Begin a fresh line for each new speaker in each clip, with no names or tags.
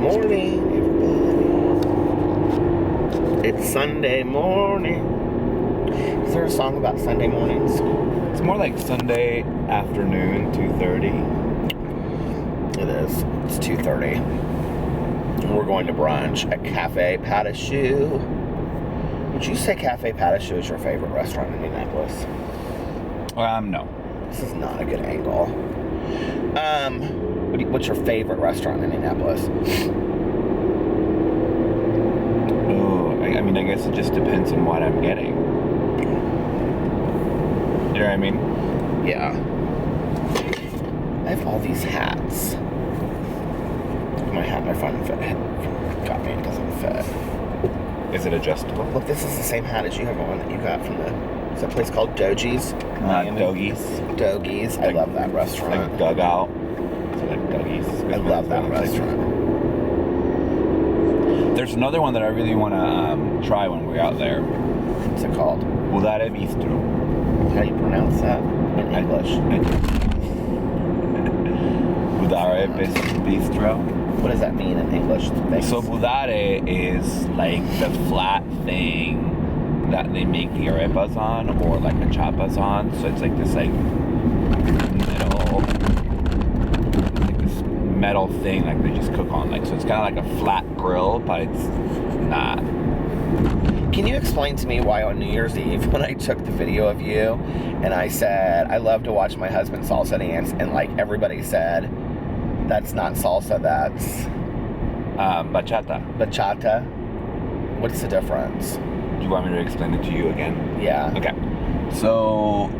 morning, everybody. It's Sunday morning. Is there a song about Sunday mornings?
It's more like Sunday afternoon, 2:30.
It is. It's 2:30. And we're going to brunch at Cafe Pas de Choux. Would you say Cafe Pas de Choux is your favorite restaurant in Indianapolis?
No.
This is not a good angle. What's your favorite restaurant in Indianapolis?
Oh, I mean, I guess it just depends on what I'm getting. You know what I mean?
Yeah. I have all these hats. My hat, my friend got me. It doesn't fit.
Is it adjustable?
Look, this is the same hat as you have one that you got from is that place called Doji's?
Dogies.
Dogies. I love that restaurant.
Like Dugout. So like Dogies.
I love that restaurant.
There's another one that I really want to try when we're out there.
What's it called?
Budare Bistro.
How do you pronounce that in English?
Budare Bistro.
What does that mean in English?
So budare is like the flat thing that they make the arepas on, or like the chapas on. So it's like this metal thing like they just cook on. Like, so it's kind of like a flat grill, but it's not.
Can you explain to me why on New Year's Eve, when I took the video of you and I said I love to watch my husband salsa dance, and like everybody said that's not salsa, that's
Bachata.
Bachata. What's the difference?
Do you want me to explain it to you again?
Yeah.
Okay. So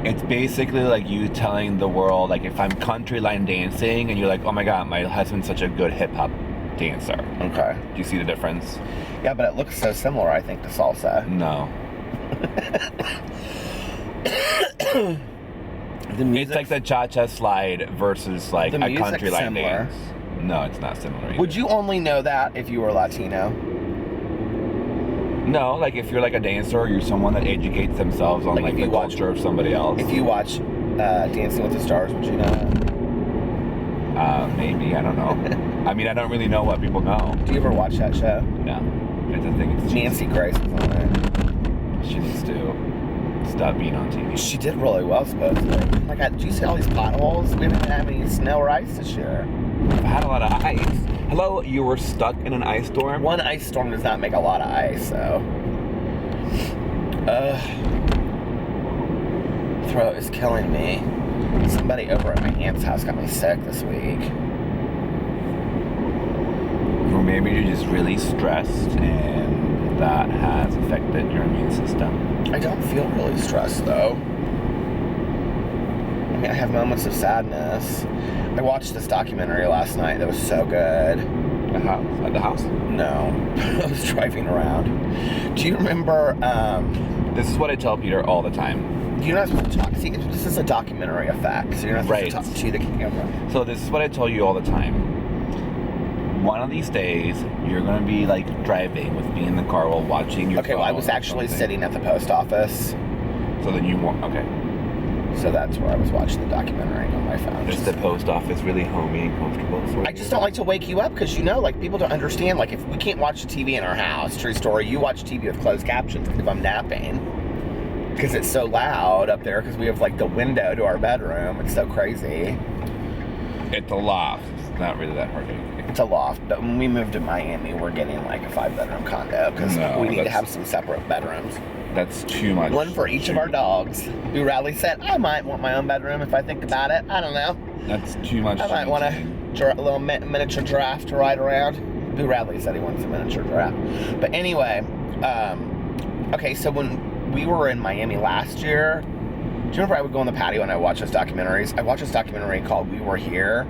it's basically like you telling the world, like if I'm country line dancing and you're like, oh my god, my husband's such a good hip hop dancer.
Okay.
Do you see the difference?
Yeah, but it looks so similar, I think, to salsa.
No. It's like the cha-cha slide versus like a country line dance. No, it's not similar either.
Would you only know that if you were Latino?
No, like if you're like a dancer or you're someone that educates themselves on like the culture of somebody else.
If you watch Dancing with the Stars, would you know that?
Maybe, I don't know. I mean, I don't really know what people know.
Do you ever watch that show?
No. It's a thing. It's
Nancy Grace was on it.
She needs to stop being on TV.
She did really well, supposedly. Oh my god, did you see all these potholes? We haven't had any snow or ice this year.
I've had a lot of ice. Hello, you were stuck in an ice storm?
One ice storm does not make a lot of ice, so. Throat is killing me. Somebody over at my aunt's house got me sick this week.
Or maybe you're just really stressed and that has affected your immune system.
I don't feel really stressed, though. I mean, I have moments of sadness. I watched this documentary last night that was so good.
The house? At the house?
No. I was driving around. Do you remember,
This is what I tell Peter all the time.
You're not supposed to talk. See, this is a documentary effect, so you're not supposed to talk to the camera.
So this is what I tell you all the time. One of these days, you're going to be like driving with me in the car while watching your phone.
Okay, well, I was actually sitting at the post office.
So then you won't, okay.
So that's where I was watching the documentary on my phone.
Is the post office really homey and comfortable for you?
I just don't like to wake you up because, you know, like, people don't understand. Like, if we can't watch the TV in our house, true story, you watch TV with closed captions if I'm napping. Because it's so loud up there because we have, like, the window to our bedroom. It's so crazy.
It's a loft. It's not really that hard to get.
It's a loft, but when we moved to Miami, we're getting, like, a 5-bedroom condo because we need to have some separate bedrooms.
That's too much.
One for each of our dogs. Boo Radley said, I might want my own bedroom if I think about it. I don't know.
That's too much.
I might want a little miniature giraffe to ride around. Boo Radley said he wants a miniature giraffe. But anyway, okay, so when we were in Miami last year, do you remember I would go on the patio and I watch those documentaries? I watched this documentary called We Were Here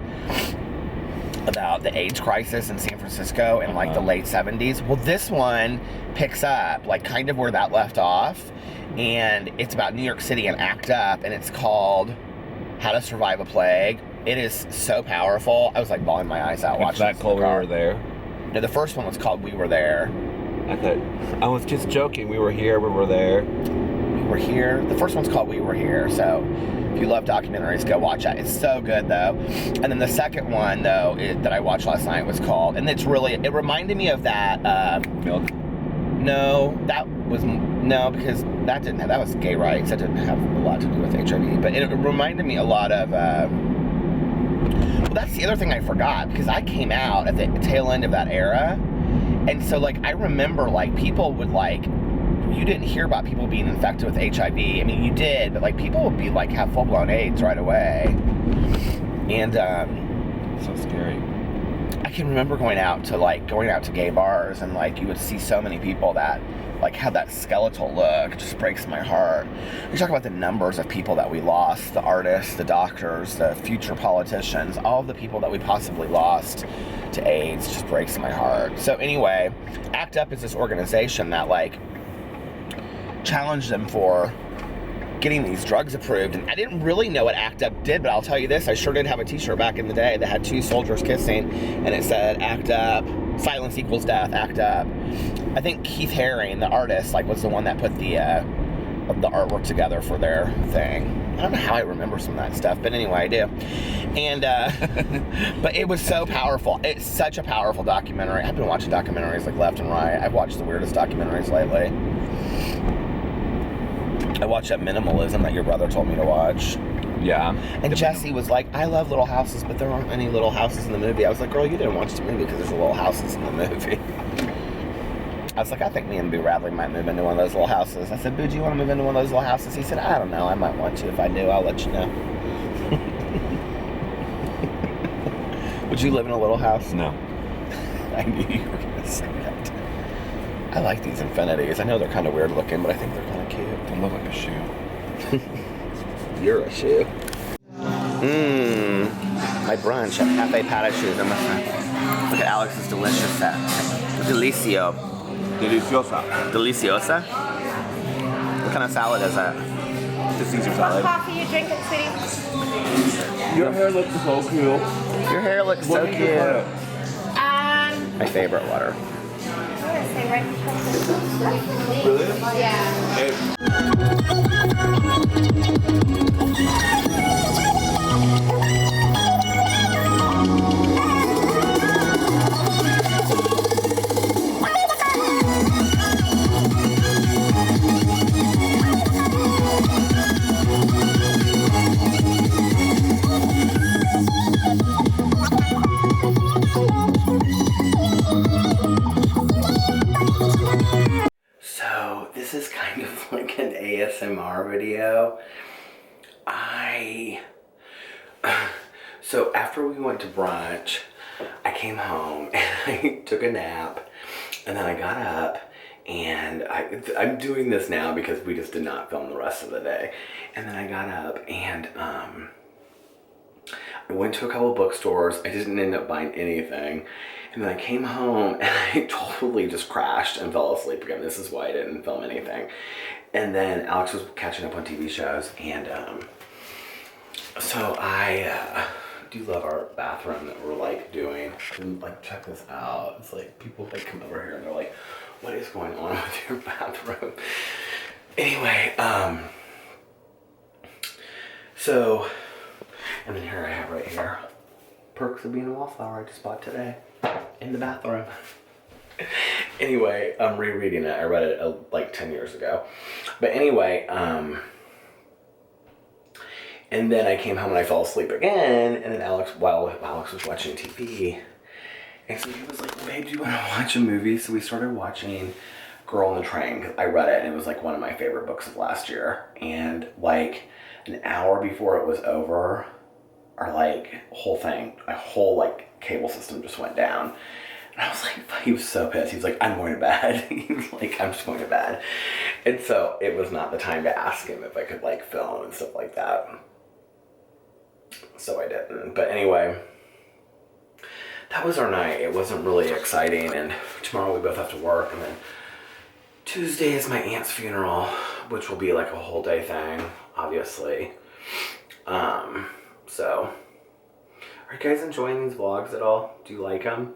about the AIDS crisis in San Francisco in like the late 70s. Well, this one picks up like kind of where that left off, and it's about New York City and ACT UP, and it's called How to Survive a Plague. It is so powerful. I was like bawling my eyes out watching it.
That called We Were There?
No, the first one was called We Were There.
I was just joking. We were here, we were there.
We Were Here. The first one's called We Were Here, so if you love documentaries, go watch that. It's so good, though. And then the second one, though, that I watched last night was called, and it reminded me of that,
Milk?
No, because that was gay rights. That didn't have a lot to do with HIV, but it reminded me a lot of, well, that's the other thing I forgot, because I came out at the tail end of that era, and so, like, I remember, like, people would, like, you didn't hear about people being infected with HIV. I mean, you did, but, like, people would be, like, have full-blown AIDS right away. And,
So scary.
I can remember going out to gay bars, and, like, you would see so many people that, like, had that skeletal look. It just breaks my heart. You talk about the numbers of people that we lost, the artists, the doctors, the future politicians, all of the people that we possibly lost to AIDS just breaks my heart. So anyway, ACT UP is this organization that, like, challenged them for getting these drugs approved, and I didn't really know what ACT UP did, but I'll tell you this, I sure did have a t-shirt back in the day that had two soldiers kissing, and it said, ACT UP, silence equals death, ACT UP. I think Keith Haring, the artist, like, was the one that put the artwork together for their thing. I don't know how I remember some of that stuff, but anyway, I do. And, but it was so powerful. It's such a powerful documentary. I've been watching documentaries, like, left and right. I've watched the weirdest documentaries lately. I watched that Minimalism that your brother told me to watch.
Yeah.
And Jesse was like, I love little houses, but there aren't any little houses in the movie. I was like, girl, you didn't watch the movie because there's little houses in the movie. I was like, I think me and Boo Radley might move into one of those little houses. I said, Boo, do you want to move into one of those little houses? He said, I don't know. I might want to. If I do, I'll let you know. Would you live in a little house?
No.
I knew you were going to say that. I like these Infinities. I know they're kind of weird looking, but I think they're kind of cute.
They look like a shoe.
You're a shoe. My brunch at Cafe Pata Shoes. Look at Alex's delicious set. Delicio.
Deliciosa.
Deliciosa? What kind of salad is that?
It's a Caesar
What
salad.
coffee you drinking, sweetie?
Your hair looks so cute.
Your hair looks so cute. My favorite water.
I'm gonna say right before.
Really?
Yeah.
So, this is kind of like an ASMR video. So after we went to brunch, I came home and I took a nap, and then I got up, and I'm doing this now because we just did not film the rest of the day. And then I got up and I went to a couple of bookstores. I didn't end up buying anything. And then I came home and I totally just crashed and fell asleep again. This is why I didn't film anything. And then Alex was catching up on TV shows, and so I do love our bathroom that we're like doing. And like, check this out. It's like people like come over here and they're like, what is going on with your bathroom? Anyway, so, and then here I have right here, perks of being a wallflower I just bought today in the bathroom. Anyway, I'm rereading it. I read it like 10 years ago. But anyway, and then I came home and I fell asleep again. And then Alex was watching TV, and so he was like, babe, do you want to watch a movie? So we started watching Girl on the Train, because I read it and it was like one of my favorite books of last year. And like an hour before it was over, our like whole like cable system just went down. And I was like, he was so pissed. He was like, I'm going to bed. He was like, I'm just going to bed. And so it was not the time to ask him if I could like film and stuff like that. So I didn't. But anyway, that was our night. It wasn't really exciting. And tomorrow we both have to work. And then Tuesday is my aunt's funeral, which will be like a whole day thing, obviously. So, are you guys enjoying these vlogs at all? Do you like them?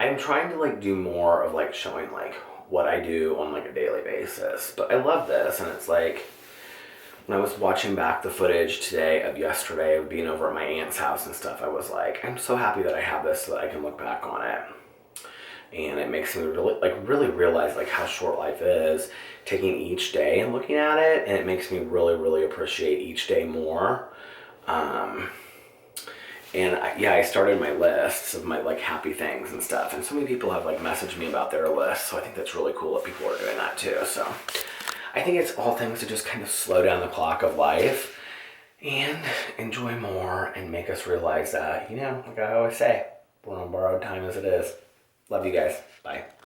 I'm trying to like do more of like showing like what I do on like a daily basis. But I love this, and it's like, when I was watching back the footage today of yesterday of being over at my aunt's house and stuff, I was like, I'm so happy that I have this so that I can look back on it. And it makes me really realize like how short life is, taking each day and looking at it, and it makes me really appreciate each day more. And I started my lists of my like happy things and stuff, and so many people have like messaged me about their lists, so I think that's really cool that people are doing that too. So I think it's all things to just kind of slow down the clock of life and enjoy more and make us realize that, like I always say, we're on borrowed time as it is. Love you guys. Bye.